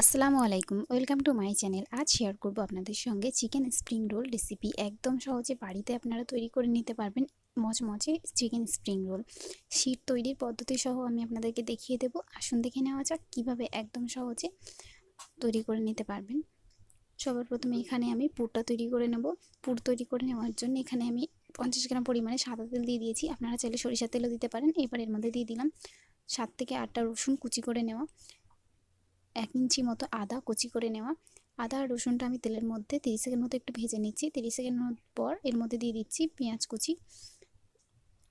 আসসালামু আলাইকুম, welcome to my channel. আজ শেয়ার করব আপনাদের সঙ্গে চিকেন স্প্রিং রোল রেসিপি। একদম সহজে বাড়িতে আপনারা তৈরি করে নিতে পারবেন মচমচে চিকেন স্প্রিং রোল। শীট তৈরির পদ্ধতি সহ আমি আপনাদেরকে দেখিয়ে দেব। আসুন দেখে নেওয়া যাক কীভাবে একদম সহজে তৈরি করে নিতে পারবেন। সবার প্রথমে এখানে আমি পুরটা তৈরি করে নেব। পুর তৈরি করে নেওয়ার জন্য এখানে আমি 50 গ্রাম পরিমাণে সাদা তেল দিয়ে দিয়েছি। আপনারা চাইলে সরিষার তেলও দিতে পারেন। এবার এর মধ্যে দিয়ে দিলাম 7 থেকে 8টা রসুন কুচি করে নেওয়া, 1 ইঞ্চি মতো আদা কুচি করে নেওয়া। আদা আর রসুনটা আমি তেলের মধ্যে 30 সেকেন্ড মতো একটু ভেজে নিচ্ছি। 30 সেকেন্ড পর এর মধ্যে দিয়ে দিচ্ছি পেঁয়াজ কুচি।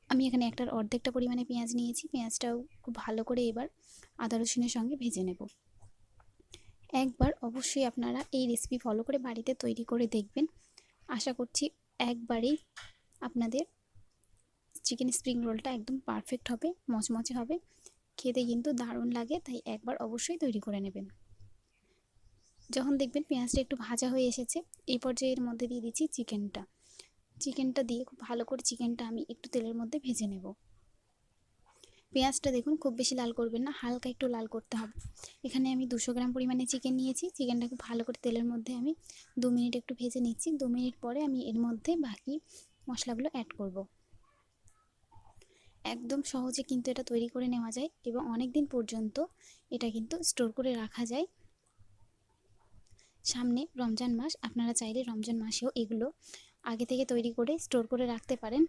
আমি এখানে একটার অর্ধেকটা পরিমাণে পেঁয়াজ নিয়েছি। পেঁয়াজটাও খুব ভালো করে এবার আদা রসুনের সঙ্গে ভেজে নেব। একবার অবশ্যই আপনারা এই রেসিপি ফলো করে বাড়িতে তৈরি করে দেখবেন। আশা করছি একবারেই আপনাদের চিকেন স্প্রিং রোলটা একদম পারফেক্ট হবে, মচমচে হবে, খেতে কিন্তু দারুণ লাগে। তাই একবার অবশ্যই তৈরি করে নেবেন। যখন দেখবেন পেঁয়াজটা একটু ভাজা হয়ে এসেছে, এই পর্যায়ে এর মধ্যে দিয়ে দিচ্ছি চিকেনটা দিয়ে খুব ভালো করে চিকেনটা আমি একটু তেলের মধ্যে ভেজে নেব। পেঁয়াজটা দেখুন খুব বেশি লাল করবেন না, হালকা একটু লাল করতে হবে। এখানে আমি 200 গ্রাম পরিমাণে চিকেন নিয়েছি। চিকেনটা খুব ভালো করে তেলের মধ্যে আমি 2 মিনিট একটু ভেজে নিচ্ছি। 2 মিনিট পরে আমি এর মধ্যে বাকি মশলাগুলো অ্যাড করব। একদম সহজে কিন্তু এটা তৈরি করে নেওয়া যায় এবং অনেক দিন পর্যন্ত এটা কিন্তু স্টোর করে রাখা যায়। সামনে রমজান মাস, আপনারা চাইলে রমজান মাসেও এগুলো আগে থেকে তৈরি করে স্টোর করে রাখতে পারেন।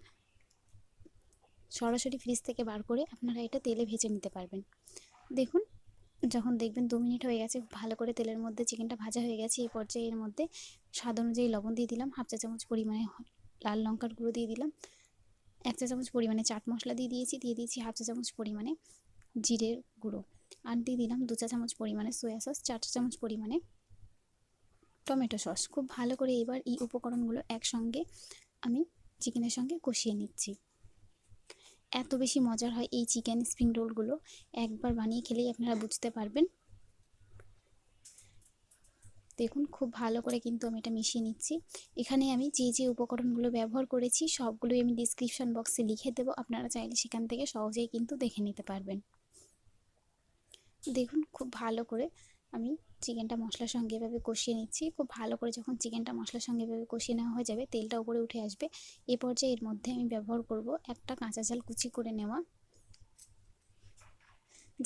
সরাসরি ফ্রিজ থেকে বার করে আপনারা এটা তেলে ভেজে নিতে পারবেন। দেখুন যখন দেখবেন 2 মিনিট হয়ে গেছে, ভালো করে তেলের মধ্যে চিকেনটা ভাজা হয়ে গেছে, এই পর্যায়ে এর মধ্যে স্বাদ অনুযায়ী লবণ দিয়ে দিলাম, হাফ চা চামচ পরিমাণে লাল লঙ্কার গুঁড়ো দিয়ে দিলাম, 1 চা চামচ পরিমাণে চাট মশলা দিয়ে দিয়েছি হাফ চা চামচ পরিমাণে জিরের গুঁড়ো, আর দিয়ে দিলাম 2 চা চামচ পরিমাণে সয়া সস, 4 চা চামচ পরিমাণে টমেটো সস। খুব ভালো করে এবার এই উপকরণগুলো একসঙ্গে আমি চিকেনের সঙ্গে কষিয়ে নিচ্ছি। এত বেশি মজার হয় এই চিকেন স্প্রিং রোলগুলো, একবার বানিয়ে খেলেই আপনারা বুঝতে পারবেন। দেখুন খুব ভালো করে কিন্তু আমি এটা মিশিয়ে নিচ্ছি। এখানে আমি যে উপকরণগুলো ব্যবহার করেছি সবগুলোই আমি ডিসক্রিপশন বক্সে লিখে দেবো, আপনারা চাইলে সেখান থেকে সহজেই কিন্তু দেখে নিতে পারবেন। দেখুন খুব ভালো করে আমি চিকেনটা মশলার সঙ্গে এভাবে কষিয়ে নিচ্ছি। খুব ভালো করে যখন চিকেনটা মশলার সঙ্গে এভাবে কষিয়ে নেওয়া হয়ে যাবে, তেলটা উপরে উঠে আসবে, এ পর্যায়ে এর মধ্যে আমি ব্যবহার করব একটা কাঁচা ঝাল কুচি করে নেওয়া।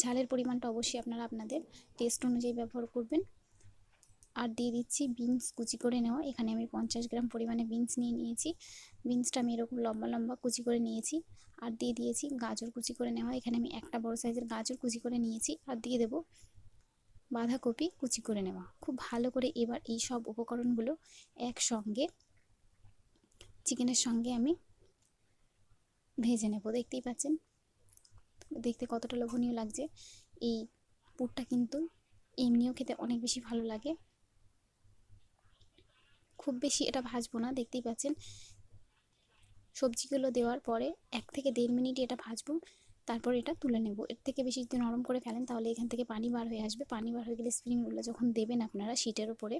ঝালের পরিমাণটা অবশ্যই আপনারা আপনাদের টেস্ট অনুযায়ী ব্যবহার করবেন। আর দিয়ে দিচ্ছি বিনস কুচি করে নেওয়া। এখানে আমি 50 গ্রাম পরিমাণে বিনস নিয়েছি। বিনসটা আমি এরকম লম্বা লম্বা কুচি করে নিয়েছি। আর দিয়ে দিয়েছি গাজর কুচি করে নেওয়া। এখানে আমি একটা বড় সাইজের গাজর কুচি করে নিয়েছি। আর দিয়ে দেবো বাঁধাকপি কুচি করে নেওয়া। খুব ভালো করে এবার এই সব উপকরণগুলো একসঙ্গে চিকেনের সঙ্গে আমি ভেজে নেব। দেখতেই পাচ্ছেন দেখতে কতটা লোভনীয় লাগছে। এই পুরটা কিন্তু এমনিও খেতে অনেক বেশি ভালো লাগে। খুব বেশি এটা ভাজবো না, দেখতেই পাচ্ছেন সবজিগুলো দেওয়ার পরে 1 থেকে 1.5 মিনিট এটা ভাজবো, তারপর এটা তুলে নেব। এর থেকে বেশি যদি নরম করে ফেলেন তাহলে এখান থেকে পানি বার হয়ে আসবে। পানি বার হয়ে গেলে স্প্রিং রোলটা যখন দেবেন আপনারা শীটের উপরে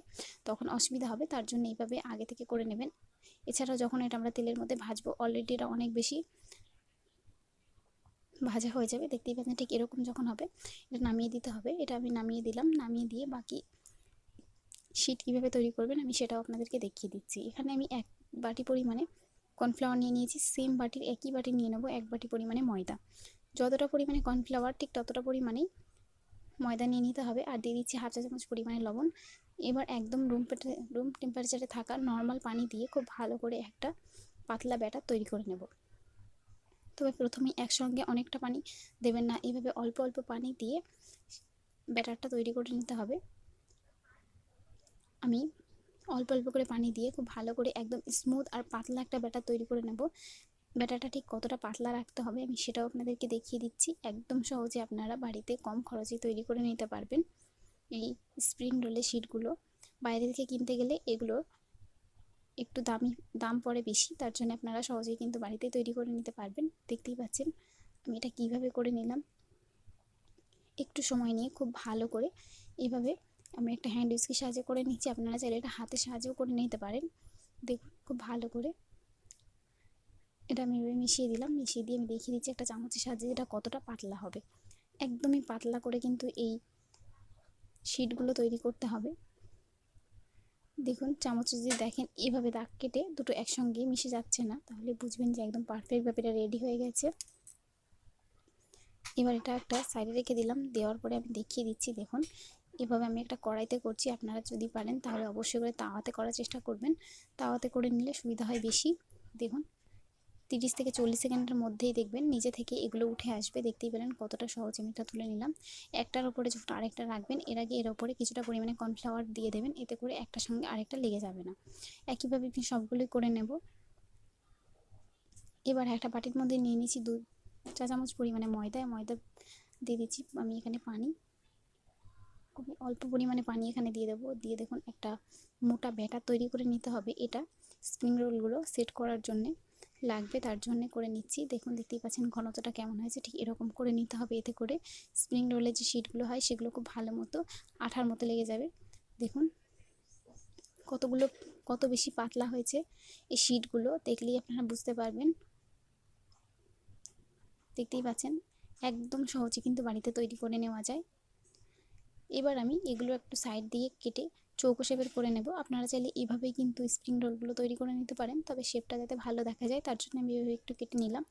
তখন অসুবিধা হবে, তার জন্য এইভাবে আগে থেকে করে নেবেন। এছাড়াও যখন এটা আমরা তেলের মধ্যে ভাজবো অলরেডি এটা অনেক বেশি ভাজা হয়ে যাবে। দেখতেই পাচ্ছেন ঠিক এরকম যখন হবে এটা নামিয়ে দিতে হবে। এটা আমি নামিয়ে দিলাম। নামিয়ে দিয়ে বাকি শীট কীভাবে তৈরি করবেন আমি সেটাও আপনাদেরকে দেখিয়ে দিচ্ছি। এখানে আমি 1 বাটি পরিমাণে কর্নফ্লাওয়ার নিয়ে নিয়েছি। সেম বাটির একই বাটি নিয়ে নেব 1 বাটি পরিমাণে ময়দা। যতটা পরিমাণে কর্নফ্লাওয়ার ঠিক ততটা পরিমাণেই ময়দা নিয়ে নিতে হবে। আর দিয়ে দিচ্ছি হাফ চা চামচ পরিমাণে লবণ। এবার একদম রুম টেম্পারেচারে থাকা নর্মাল পানি দিয়ে খুব ভালো করে একটা পাতলা ব্যাটার তৈরি করে নেব। তবে প্রথমেই একসঙ্গে অনেকটা পানি দেবেন না, এভাবে অল্প অল্প পানি দিয়ে ব্যাটারটা তৈরি করে নিতে হবে। আমি অল্প অল্প করে পানি দিয়ে খুব ভালো করে একদম স্মুথ আর পাতলা একটা ব্যাটার তৈরি করে নেব। ব্যাটারটা ঠিক কতটা পাতলা রাখতে হবে আমি সেটাও আপনাদেরকে দেখিয়ে দিচ্ছি। একদম সহজে আপনারা বাড়িতে কম খরচে তৈরি করে নিতে পারবেন এই স্প্রিং রোলের শিটগুলো। বাইরে থেকে কিনতে গেলে এগুলো একটু দাম পড়ে বেশি, তার জন্য আপনারা সহজেই কিন্তু বাড়িতে তৈরি করে নিতে পারবেন। দেখতেই পাচ্ছেন আমি এটা কিভাবে করে নিলাম। একটু সময় নিয়ে খুব ভালো করে এভাবে আমি একটা হ্যান্ড উইস্কের সাহায্যে করে নিচ্ছি। আপনারা চাইলে এটা হাতের সাহায্যেও করে নিতে পারেন। দেখুন খুব ভালো করে এটা আমি এভাবে মিশিয়ে দিলাম। মিশিয়ে দিয়ে আমি দেখিয়ে দিচ্ছি একটা চামচের সাহায্যে এটা কতটা পাতলা হবে। একদমই পাতলা করে কিন্তু এই শিটগুলো তৈরি করতে হবে। দেখুন চামচে যদি দেখেন এভাবে দাগ কেটে দুটো একসঙ্গে মিশে যাচ্ছে না, তাহলে বুঝবেন যে একদম পারফেক্টভাবে এটা রেডি হয়ে গেছে। এবার এটা একটা সাইডে রেখে দিলাম। দেওয়ার পরে আমি দেখিয়ে দিচ্ছি। দেখুন এভাবে আমি একটা কড়াইতে করছি। আপনারা যদি পারেন তাহলে অবশ্যই করে তাওয়াতে করার চেষ্টা করবেন। তাওয়াতে করে নিলে সুবিধা হয় বেশি। দেখুন 30 থেকে 40 সেকেন্ডের মধ্যেই দেখবেন নিজে থেকে এগুলো উঠে আসবে। দেখতেই পেলেন কতটা সহজে আমি এটা তুলে নিলাম। একটার উপরে যখন আরেকটা রাখবেন, এর আগে এর উপরে কিছুটা পরিমাণে কর্নফ্লাওয়ার দিয়ে দেবেন, এতে করে একটার সঙ্গে আরেকটা লেগে যাবে না। একইভাবে আমি সবগুলোই করে নেব। এবার একটা বাটির মধ্যে নিয়ে নিচ্ছি 2 চা চামচ পরিমাণে ময়দা দিয়ে দিচ্ছি আমি এখানে পানি, খুবই অল্প পরিমাণে পানি এখানে দিয়ে দেবো। দিয়ে দেখুন একটা মোটা ব্যাটার তৈরি করে নিতে হবে। এটা স্প্রিং রোলগুলো সেট করার জন্যে লাগবে, তার জন্যে করে নিচ্ছি। দেখুন দেখতেই পাচ্ছেন ঘনত্বটা কেমন হয়েছে, ঠিক এরকম করে নিতে হবে। এতে করে স্প্রিং রোলের যে শিটগুলো হয় সেগুলো খুব ভালো মতো আঠার মতো লেগে যাবে। দেখুন কত বেশি পাতলা হয়েছে এই শিটগুলো, দেখলেই আপনারা বুঝতে পারবেন। দেখতেই পাচ্ছেন একদম সহজে কিন্তু বাড়িতে তৈরি করে নেওয়া যায়। এবার আমি এগুলো একটু সাইড দিয়ে কেটে চৌকো শেপের করে নেব। আপনারা চাইলে এভাবেই কিন্তু স্প্রিং রোলগুলো তৈরি করে নিতে পারেন, তবে শেপটা যাতে ভালো দেখা যায় তার জন্য আমি এভাবে একটু কেটে নিলাম।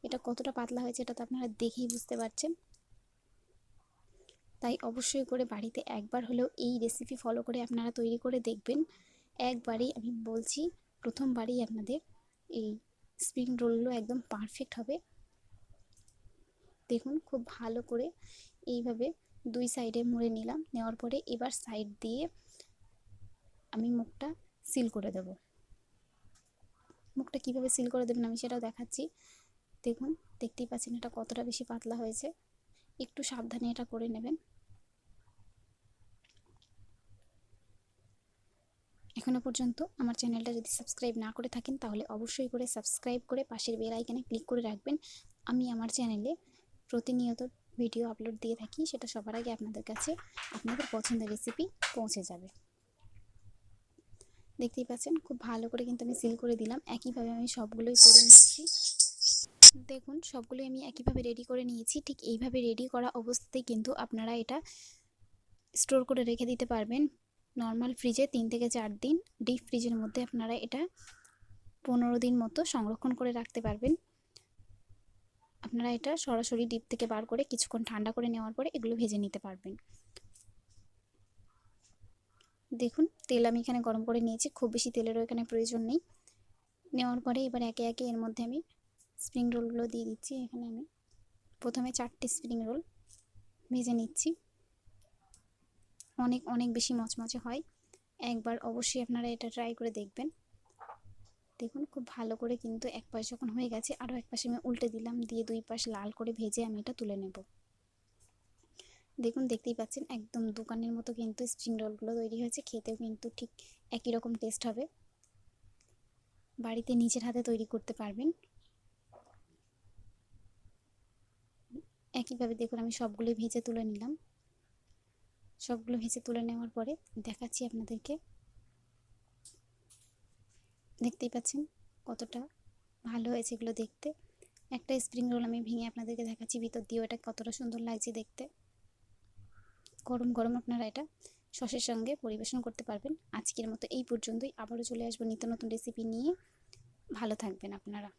এটা কতটা পাতলা হয়েছে এটা তো আপনারা দেখেই বুঝতে পারছেন। তাই অবশ্যই করে বাড়িতে একবার হলেও এই রেসিপি ফলো করে আপনারা তৈরি করে দেখবেন। একবারেই আমি বলছি, প্রথমবারেই আপনাদের এই স্প্রিং রোলগুলো একদম পারফেক্ট হবে। দেখুন খুব ভালো করে এইভাবে 2 সাইডে মুড়ে নিলাম। নেওয়ার পরে এবার সাইড দিয়ে আমি মুখটা সিল করে দেব। মুখটা কিভাবে সিল করে দেবেন আমি সেটাও দেখাচ্ছি। দেখুন দেখতেই পাচ্ছেন এটা কতটা বেশি পাতলা হয়েছে। একটু সাবধানে এটা করে নেবেন। এখনো পর্যন্ত আমার চ্যানেলটা যদি সাবস্ক্রাইব না করে থাকেন তাহলে অবশ্যই করে সাবস্ক্রাইব করে পাশের বেল আইকনে ক্লিক করে রাখবেন। আমি আমার চ্যানেলে প্রতিনিয়ত ভিডিও আপলোড দিয়ে থাকি, সেটা সবার আগে আপনাদের কাছে আপনাদের পছন্দের রেসিপি পৌঁছে যাবে। দেখতেই পাচ্ছেন খুব ভালো করে কিন্তু আমি সিল করে দিলাম। একইভাবে আমি সবগুলোই করে নিচ্ছি। দেখুন সবগুলোই আমি একইভাবে রেডি করে নিয়েছি। ঠিক এইভাবে রেডি করা অবস্থাতেই কিন্তু আপনারা এটা স্টোর করে রেখে দিতে পারবেন নর্মাল ফ্রিজে 3 থেকে 4 দিন। ডিপ ফ্রিজের মধ্যে আপনারা এটা 15 দিন মতো সংরক্ষণ করে রাখতে পারবেন। আপনারা এটা সরাসরি ডিপ থেকে বার করে কিছুক্ষণ ঠান্ডা করে নেওয়ার পরে এগুলো ভেজে নিতে পারবেন। দেখুন তেল আমি এখানে গরম করে নিয়েছি, খুব বেশি তেলেরও এখানে প্রয়োজন নেই। নেওয়ার পরে এবার একে একে এর মধ্যে আমি স্প্রিং রোলগুলো দিয়ে দিচ্ছি। এখানে আমি প্রথমে 4টি স্প্রিং রোল ভেজে নিচ্ছি। অনেক অনেক বেশি মচমচে হয়, একবার অবশ্যই আপনারা এটা ট্রাই করে দেখবেন। দেখুন খুব ভালো করে কিন্তু এক পাশ যখন হয়ে গেছে আরও এক পাশে আমি উল্টে দিলাম, দিয়ে 2 পাশ লাল করে ভেজে আমি এটা তুলে নেব। দেখুন দেখতেই পাচ্ছেন একদম দোকানের মতো কিন্তু স্প্রিং রোলগুলো তৈরি হয়েছে। খেতেও কিন্তু ঠিক একই রকম টেস্ট হবে। বাড়িতে নিজের হাতে তৈরি করতে পারবেন। একইভাবে দেখুন আমি সবগুলোই ভেজে তুলে নিলাম। সবগুলো ভেজে তুলে নেওয়ার পরে দেখাচ্ছি আপনাদেরকে। দেখতেই পাচ্ছেন কতটা ভালো হয়েছে এগুলো দেখতে। একটা স্প্রিং রোল আমি ভেঙে আপনাদেরকে দেখাচ্ছি ভিতর দিয়েও এটা কতটা সুন্দর লাগছে দেখতে। গরম গরম আপনারা এটা সসের সঙ্গে পরিবেশন করতে পারবেন। আজকের মতো এই পর্যন্তই, আবারও চলে আসবো নিত্য নতুন রেসিপি নিয়ে। ভালো থাকবেন আপনারা।